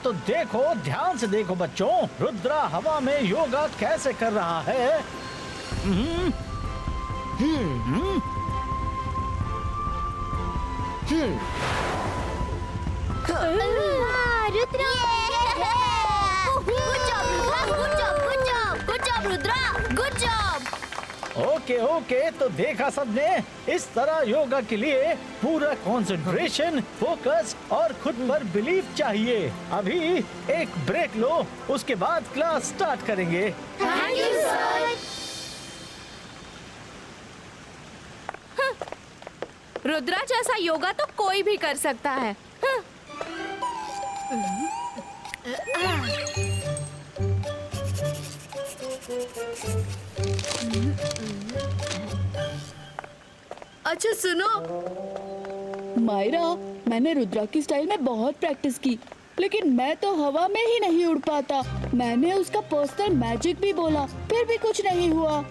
तो देखो, ध्यान से देखो बच्चों, रुद्रा हवा में योगा कैसे कर रहा है। Rudra, good job Rudra, good job. Okay okay, तो देखा सबने, इस तरह योगा के लिए पूरा कंसंट्रेशन, फोकस और खुद पर बिलीफ चाहिए। अभी एक ब्रेक लो, उसके बाद क्लास स्टार्ट करेंगे। Thank you sir. रुद्रा जैसा योगा तो कोई भी कर सकता है। अच्छा सुनो मायरा, मैंने रुद्रा की स्टाइल में बहुत प्रैक्टिस की, लेकिन मैं तो हवा में ही नहीं उड़ पाता। मैंने उसका पर्सनल मैजिक भी बोला, फिर भी कुछ नहीं हुआ।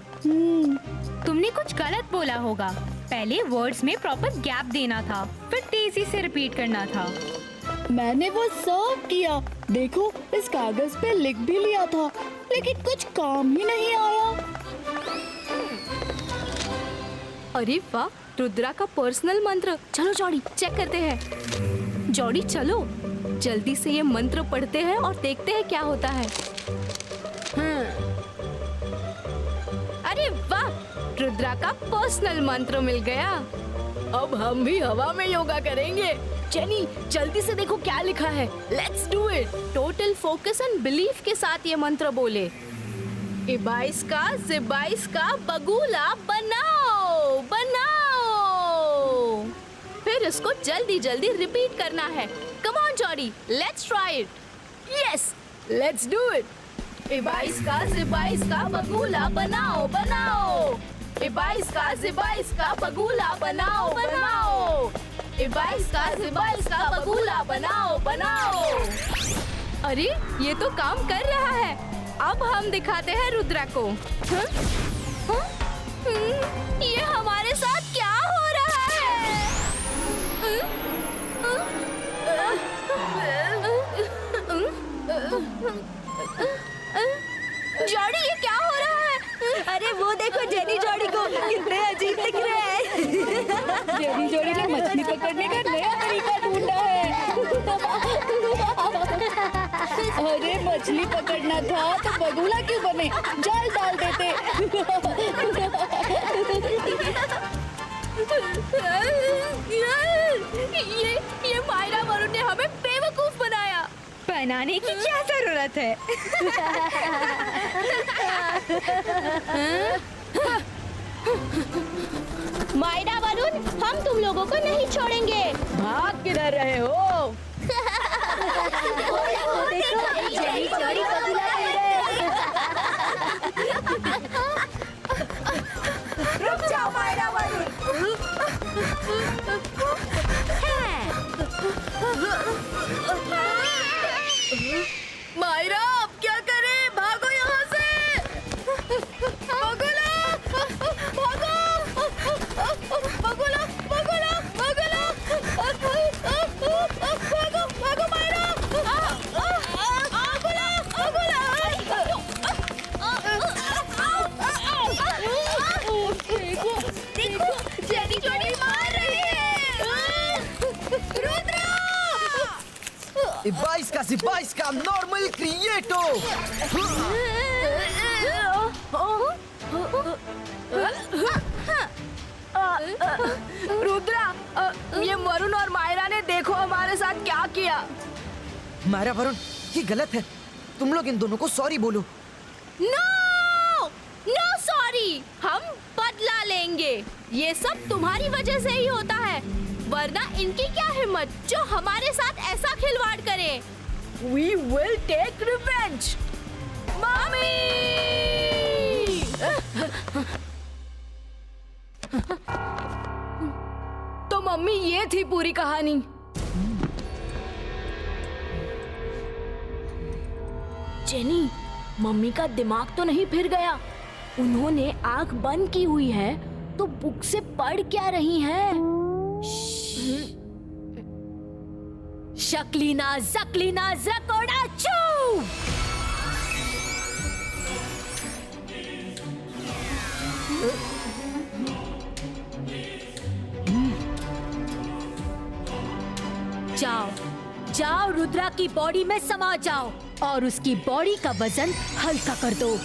तुमने कुछ गलत बोला होगा। पहले वर्ड्स में प्रॉपर गैप देना था, फिर तेजी से रिपीट करना था। मैंने वो सब किया, देखो इस कागज पे लिख भी लिया था, लेकिन कुछ काम ही नहीं आया। अरे वाह, रुद्रा का पर्सनल मंत्र। चलो जॉडी चेक करते हैं। जॉडी चलो, जल्दी से ये मंत्र पढ़ते हैं और देखते हैं क्या होता है। अरे वाह, रुद्रा का पर्सनल मंत्र मिल गया। अब हम भी हवा में योगा करेंगे। जेनी, जल्दी से देखो क्या लिखा है। Let's do it. Total focus and belief के साथ ये मंत्र बोले। इबाइस का जिबाइस का बगुला बनाओ बनाओ। फिर इसको जल्दी जल्दी रिपीट करना है। Come on Jody, let's try it. Yes, let's do it. इबाइस का जिबाइस का बगुला बनाओ बनाओ। इबाइस का जिबाइस का बगुला बनाओ बनाओ। इबाइस का जिबाइस का बगुला बनाओ बनाओ। अरे ये तो काम कर रहा है। अब हम दिखाते हैं रुद्रा को। ये हमारे साथ क्या हो रहा है? जॉडी, ये क्या हो रहा है? अरे वो देखो जेनी जॉडी को, कितने अजीब दिख रहे हैं। जेनी जॉडी ने मछली पकड़ने का नया तरीका ढूंढा है। अरे मछली पकड़ना था तो बगुला क्यों बने, जाल डाल देते। ये मायरा वरुण ने हमें बेवकूफ बनाया। बनाने की क्या जरूरत है? मायरा वरुण, हम तुम लोगों को नहीं छोड़ेंगे। भाग किधर रहे हो? जेनी जॉडी बगुला बन गए। रुक जाओ मायरा वरुण। मायरा, अब क्या करें? भागो यहाँ से। बगुला, भागो। बगुला, बगुला, बगुला। भागो, भागो मायरा। बगुला, बगुला। देखो, जेनी जॉडी मार रही है। रुद्रा! इबाइस का जिबाइस का नॉर्मल क्रिएटो। रुद्रा, ये वरुण और मायरा ने देखो हमारे साथ क्या किया। मायरा वरुण, ये गलत है। तुम लोग इन दोनों को सॉरी बोलो। नो नो सॉरी, हम बदला लेंगे। ये सब तुम्हारी वजह से ही होता है, वरना इनकी क्या हिम्मत जो हमारे साथ ऐसा खिलवाड़ करे। We will take revenge. Mummy! तो मम्मी, ये थी पूरी कहानी। जेनी, मम्मी का दिमाग तो नहीं फिर गया? उन्होंने आंख बंद की हुई है, तो बुक से पढ़ क्या रही हैं? शक्लीना जकलीना जकोड़ा चू। जाओ जाओ रुद्रा की बॉडी में समा जाओ और उसकी बॉडी का वजन हल्का कर दो।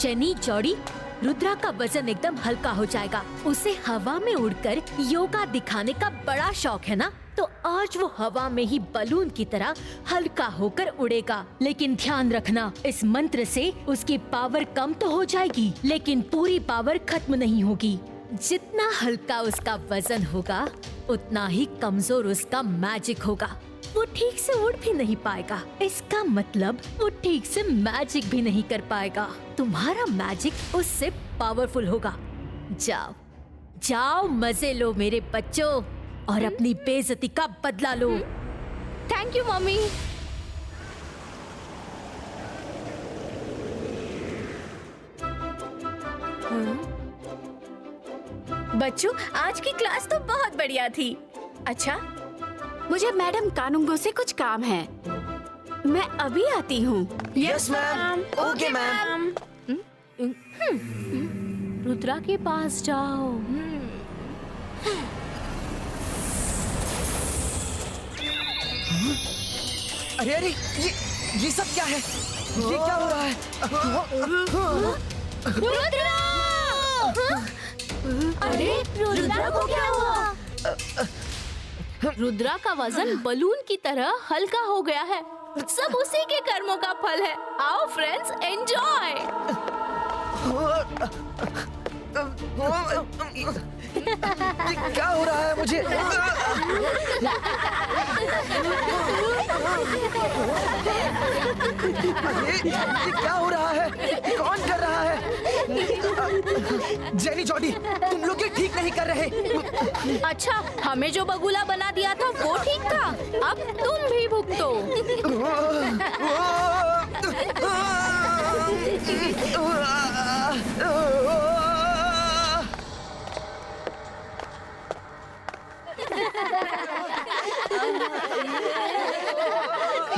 जेनी जॉडी, रुद्रा का वजन एकदम हल्का हो जाएगा। उसे हवा में उड़कर योगा दिखाने का बड़ा शौक है ना, तो आज वो हवा में ही बलून की तरह हल्का होकर उड़ेगा। लेकिन ध्यान रखना, इस मंत्र से उसकी पावर कम तो हो जाएगी, लेकिन पूरी पावर खत्म नहीं होगी। जितना हल्का उसका वजन होगा, उतना ही कमजोर उसका मैजिक होगा। वो ठीक से उड़ भी नहीं पाएगा। इसका मतलब वो ठीक से मैजिक भी नहीं कर पाएगा। तुम्हारा मैजिक उससे पावरफुल होगा। जाओ जाओ, मजे लो मेरे बच्चों और अपनी बेइज्जती का बदला लो। Thank you mummy. बच्चों, आज की क्लास तो बहुत बढ़िया थी। अच्छा, मुझे मैडम कानूंगो से कुछ काम है। मैं अभी आती हूँ। Yes ma'am. Okay ma'am. Rudra के पास जाओ। अरे अरे, ये सब क्या है? ये क्या हो रहा है? रुद्रा! अरे रुद्रा को क्या हुआ? रुद्रा का वजन बलून की तरह हल्का हो गया है। सब उसी के कर्मों का फल है। आओ फ्रेंड्स, एंजॉय। ये क्या हो रहा है मुझे? ये क्या हो रहा है? कौन कर रहा है? जेनी जॉडी, तुम लोग ये ठीक नहीं कर रहे। अच्छा, हमें जो बगुला बना दिया था वो ठीक था। अब तुम भी भुगतो।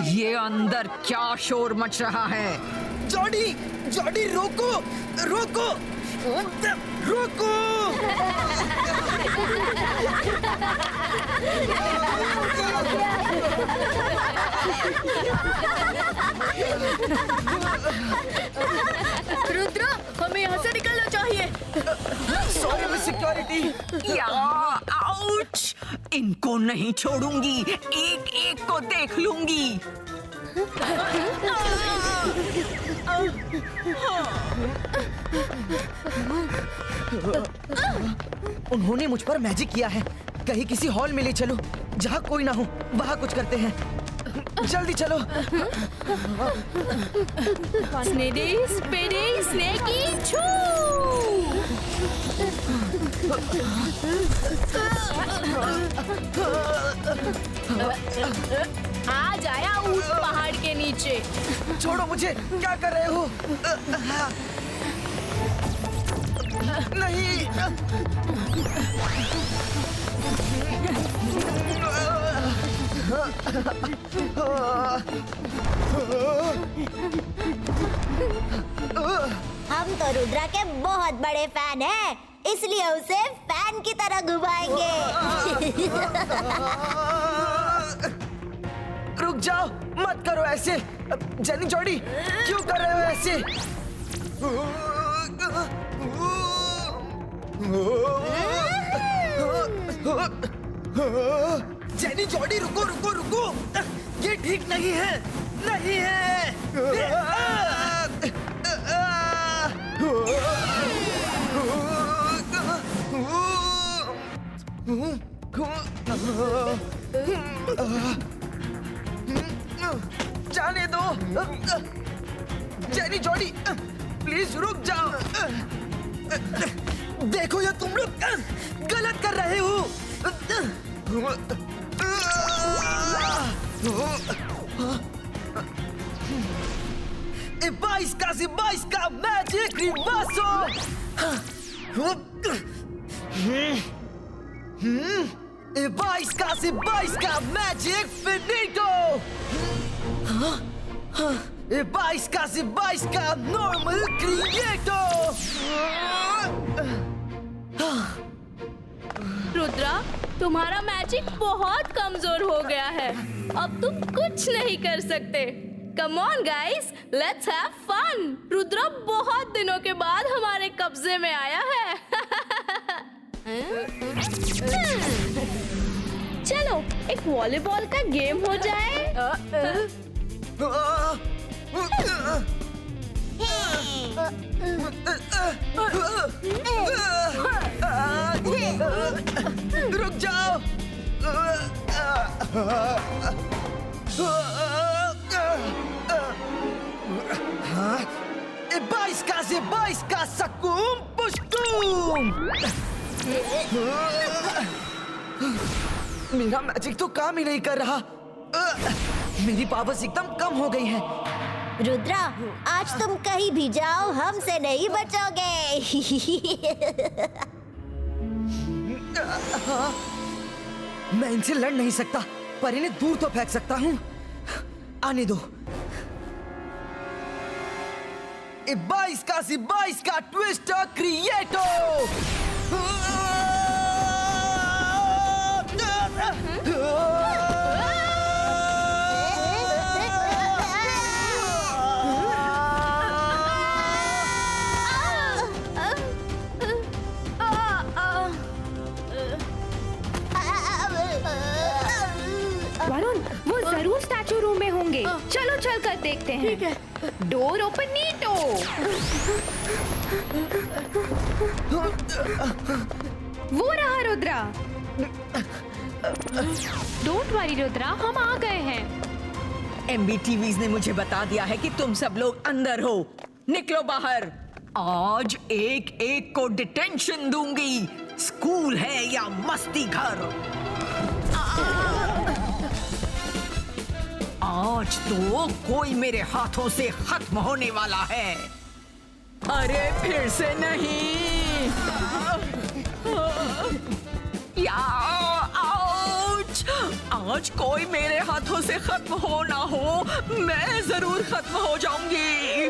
ये अंदर क्या शोर मच रहा है? जॉडी, जॉडी रोको, रोको, रोको। रुद्रा, हमें यहाँ से निकलना चाहिए। Sorry miss security. या, आउच! इनको नहीं छोड़ूंगी, एक एक को देख लूंगी। उन्होंने मुझ पर मैजिक किया है। कहीं किसी हॉल में ले चलो जहाँ कोई ना हो, वहाँ कुछ करते हैं। जल्दी चलो। स्नेडी स्पीडी स्नेकी छू। आज आया ऊंट पहाड़ के नीचे। छोड़ो मुझे, क्या कर रहे हो? नहीं। हम तो रुद्रा के बहुत बड़े फैन हैं, इसलिए उसे फैन की तरह घुमाएंगे। रुक जाओ, मत करो ऐसे। जेनी जॉडी, क्यों कर रहे हो ऐसे? जेनी जॉडी, रुको रुको रुको, ये ठीक नहीं है, नहीं है। जाने दो। जेनी जॉडी, प्लीज रुक जाओ। देखो ये तुम लोग गलत कर रहे हो। बाईस का मैजिक रिवर्सो। 22 का से 22 का मैजिक फिनिटो। 22 का से 22 का नॉर्मल क्रिएटो। रुद्रा, तुम्हारा मैजिक बहुत कमजोर हो गया है। अब तुम कुछ नहीं कर सकते। Come on guys, let's have fun. Rudra बहुत दिनों के बाद हमारे कब्जे में आया है। चलो एक वॉलीबॉल का गेम हो जाए। रुक जाओ। 22 का से 22 का सकूम पुष्टूम। मेरा मैजिक तो काम ही नहीं कर रहा। मेरी पावर्स एकदम कम हो गई हैं। रुद्रा, आज तुम कहीं भी जाओ हमसे नहीं बचोगे। मैं इनसे लड़ नहीं सकता, पर इन्हें दूर तो फेंक सकता हूँ। आने दो। 22 का से 22 का ट्विस्टर क्रिएटो। वरुण, वो जरूर स्टैचू रूम में होंगे। चलो चल कर देखते हैं। ठीक है। डोर ओपन नीटो। वो रहा रुद्रा। डोंट वरी रुद्रा, हम आ गए हैं। MBTVs ने मुझे बता दिया है कि तुम सब लोग अंदर हो। निकलो बाहर। आज एक एक को डिटेंशन दूंगी। स्कूल है या मस्ती घर। आज तो कोई मेरे हाथों से खत्म होने वाला है। अरे फिर से नहीं। या आउच! आज कोई मेरे हाथों से खत्म हो ना हो, मैं जरूर खत्म हो जाऊंगी।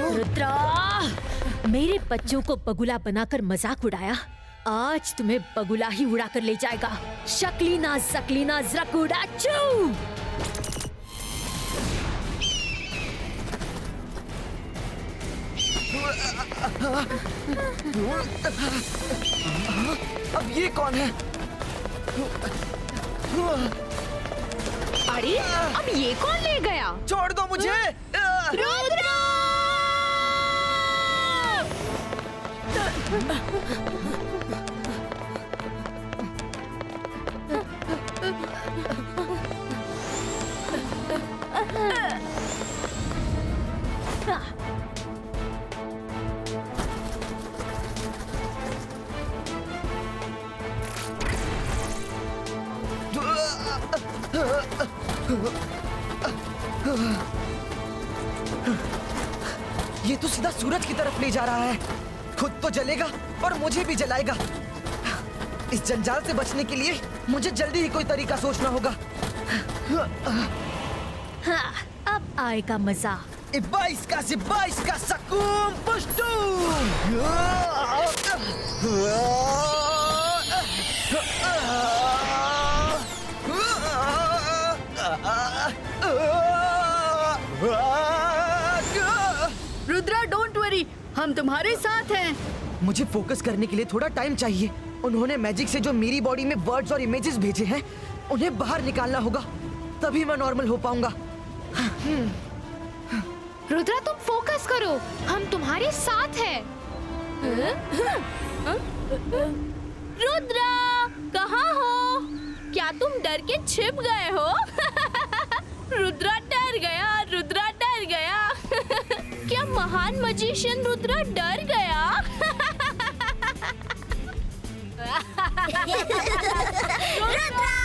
रुद्रा, मेरे बच्चों को बगुला बनाकर मजाक उड़ाया। आज तुम्हें बगुला ही उड़ा कर ले जाएगा। शक्लीना सकलीना जरकुड़ा चू। अब ये कौन है? अरे अब ये कौन ले गया? छोड़ दो मुझे। रुद्रा! ये तो सीधा सूरज की तरफ ले जा रहा है। खुद तो जलेगा और मुझे भी जलाएगा। इस जंजाल से बचने के लिए मुझे जल्दी ही कोई तरीका सोचना होगा। हाँ, अब आएगा मजा। 22 का से 22 का सकूम पुष्टूम। रुद्रा, डोंट वरी, हम तुम्हारे साथ हैं। मुझे फोकस करने के लिए थोड़ा टाइम चाहिए। उन्होंने मैजिक से जो मेरी बॉडी में वर्ड्स और इमेजेस भेजे हैं, उन्हें बाहर निकालना होगा, तभी मैं नॉर्मल हो पाऊंगा। रुद्रा, तुम फोकस करो, हम तुम्हारे साथ हैं। रुद्रा, कहाँ हो? क्या तुम डर के छिप गए हो? रुद्रा डर गया, रुद्रा डर गया। क्या महान मजिशियन रुद्रा डर गया? Rudra,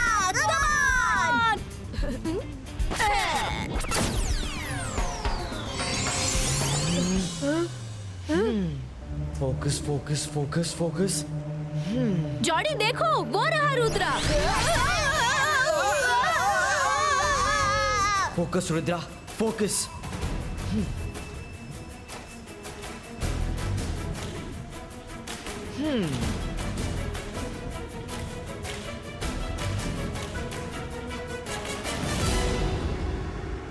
focus focus focus focus. Jody देखो, वो रहा Rudra. Focus Rudra, focus.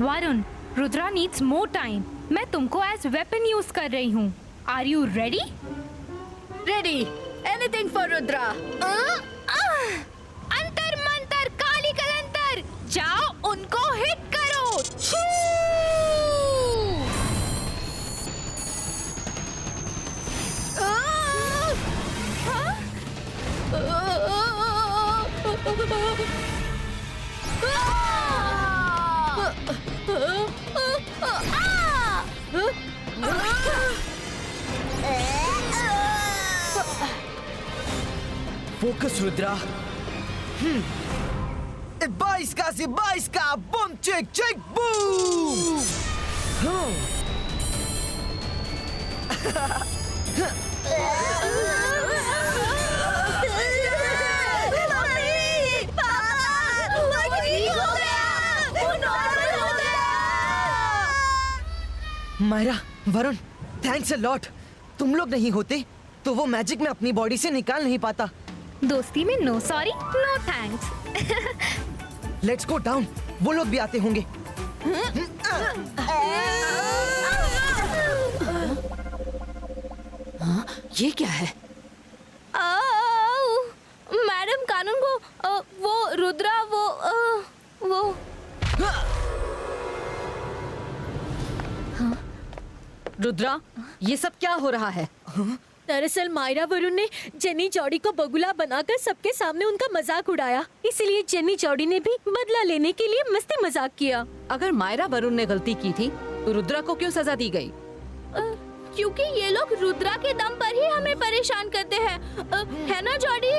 Varun, Rudra needs more time. मैं तुमको एज वेपन यूज कर रही हूँ। Are you ready? Ready, anything for Rudra. अंतर मंतर काली कलंतर, जाओ उनको हिट करो। छू! फोकस रुद्रा। 22 का boom chick chick boom. Myra, Varun, thanks a lot. तुम लोग नहीं होते तो वो मैजिक में अपनी बॉडी से निकाल नहीं पाता। दोस्ती में no sorry no thanks. Let's go down, वो लोग भी आते होंगे। ये क्या है? मैडम कानून को वो रुद्रा वो रुद्रा, ये सब क्या हो रहा है? दरअसल मायरा वरुण ने जेनी जॉडी को बगुला बनाकर सबके सामने उनका मजाक उड़ाया, इसलिए जेनी जॉडी ने भी बदला लेने के लिए मस्ती मजाक किया। अगर मायरा वरुण ने गलती की थी तो रुद्रा को क्यों सजा दी गई? क्योंकि ये लोग रुद्रा के दम पर ही हमें परेशान करते हैं, है ना जॉडी?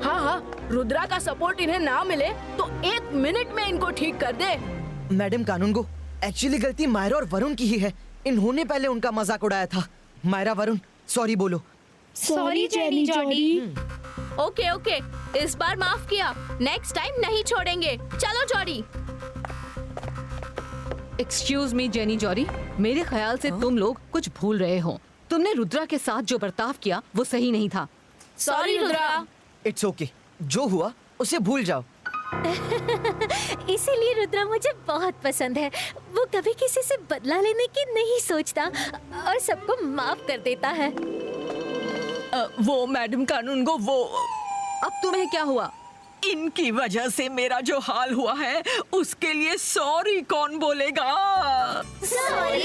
हाँ, रुद्रा का सपोर्ट इन्हें ना मिले तो 1 मिनट में इनको ठीक कर दे। मैडम कानून को एक्चुअली गलती मायरा और वरुण की ही है। इन्होंने पहले उनका मजाक उड़ाया था। मायरा, वरुण, सॉरी बोलो। Sorry jenny Jordi. ओके, इस बार माफ किया, नेक्स्ट टाइम नहीं छोड़ेंगे। चलो Jordi. Excuse me jenny Jordi, मेरे ख्याल से तुम लोग कुछ भूल रहे हो। तुमने रुद्रा के साथ जो बर्ताव किया वो सही नहीं था। सॉरी रुद्रा। इट्स ओके, जो हुआ उसे भूल जाओ। इसीलिए रुद्रा मुझे बहुत पसंद है। वो कभी किसी से बदला लेने की नहीं सोचता और सबको माफ कर देता है। वो मैडम कानून को वो अब तुम्हें क्या हुआ? इनकी वजह से मेरा जो हाल हुआ है उसके लिए सॉरी कौन बोलेगा? सॉरी